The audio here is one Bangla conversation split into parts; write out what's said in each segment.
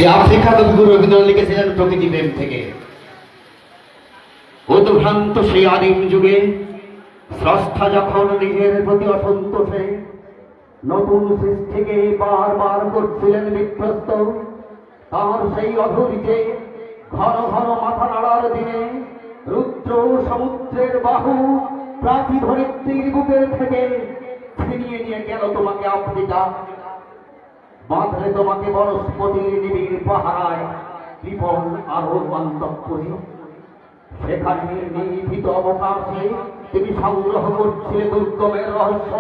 আফ্রিকা কবিগুরু রবীন্দ্রনাথ লিখেছিলেন প্রকৃতি প্রেম থেকে। উদ্ভ্রান্ত সেই আদিম যুগে স্রষ্টা যখন নিজের প্রতি অসন্তোষে নতুন সৃষ্টিকে বারবার করছিলেন বিধ্বস্ত, তার সেই অধৈর্যে ঘন ঘন মাথা নাড়ার দিনে রুদ্র সমুদ্রের বাহু প্রাচী ধরিত্রীর বুকের থেকে ছিনিয়ে নিয়ে গেল তোমাকে আফ্রিকা। বাঁধলে তোমাকে বনস্পতির নিবিড় পাহারায় বিপন আরো অন্তঃপুরে। সেখানে নিভৃত অবকাশে তুমি সংগ্রহ করছিলে দুর্গমের রহস্য,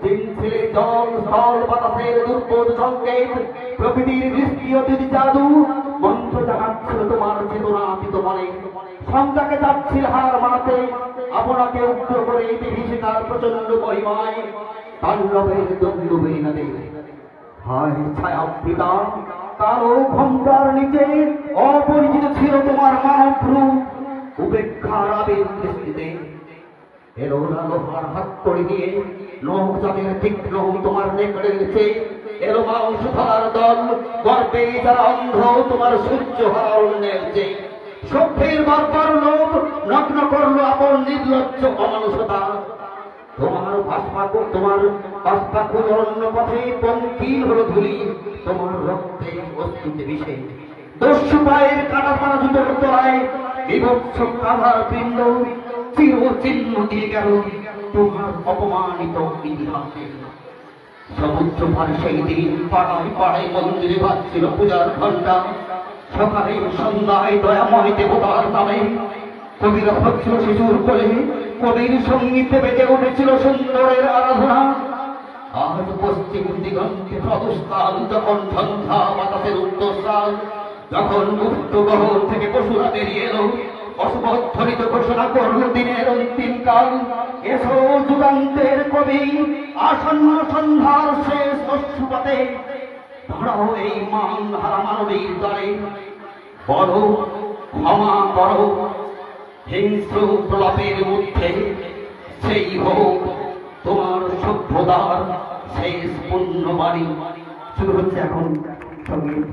চিনছিলে জল স্থল বাতাসের দুর্বোধ সংকেত, প্রকৃতির দৃষ্টি ও যদি জাদু মন্ত্র জাগাচ্ছিল তোমার চেতনাতীত মনে। সংখ্যাকে চাচ্ছিল হার মানাতে, আপনাকে উগ্র করে বিভীষিকার প্রচন্ড মহিমায় তাণ্ডবের দণ্ডুবে নদী। হায় ছায়া পিতা, কালো ঘণ্টার নিচে অপরিচিত ছিল তোমার মানব রূপ। উপেক্ষার আবেগ দৃষ্টিতে এলো লোহার হাত করে দিয়ে লোক যাদের তীক্ষ্ণ তোমার নেকড়ে গেছে। এলো মাংস ধরার দল গর্বে যারা অন্ধ তোমার সূর্য হরণের যে সভ্যের বারবার লোক নগ্ন করলো আপন নির্লজ্জ অমানুষতা। তোমার ভাস্পাকুর অন্য পথে পঙ্কিল হলো ধুলি, তোমার রক্তে অস্তিত্বে বিষে দস্যু পায়ের কাটা পাড়া জুতোর তলায় বিভৎস কাঁধার পিণ্ড চির চিহ্ন দিয়ে গেল তোমার অপমানিত ইতিহাসে। সমুদ্র পারে সেই দিন পাড়ায় পাড়ায় মন্দিরে বাজছিল পূজার ঘণ্টা। সকালে সন্ধ্যায় দয়াময় দেবতার নামে কবিরা হচ্ছিল শিশুর কোলে, কবির সঙ্গীতে বেজে উঠেছিল সুন্দরের আরাধনা। আজ পশ্চিম দিগন্তে প্রদুষ্কাল যখন সন্ধ্যা বাতাসের উত্তরসাল, যখন মুক্ত গহর থেকে পশুরা বেরিয়ে এলো অশুভধ্বনিত ঘোষণা করল দিনের অন্তিম কাল। এসো যুগান্তের কবি, আসন্ন সন্ধ্যার শেষ অশ্রুপাতে ধরাও এই মান হারা মানবীর দলে। বড় ক্ষমা করো হিংস্র প্রলাপের মধ্যে, সেই হোক তোমার সভ্যতার শেষ পুণ্যবাণী। শুরু হচ্ছে এখন সঙ্গীত।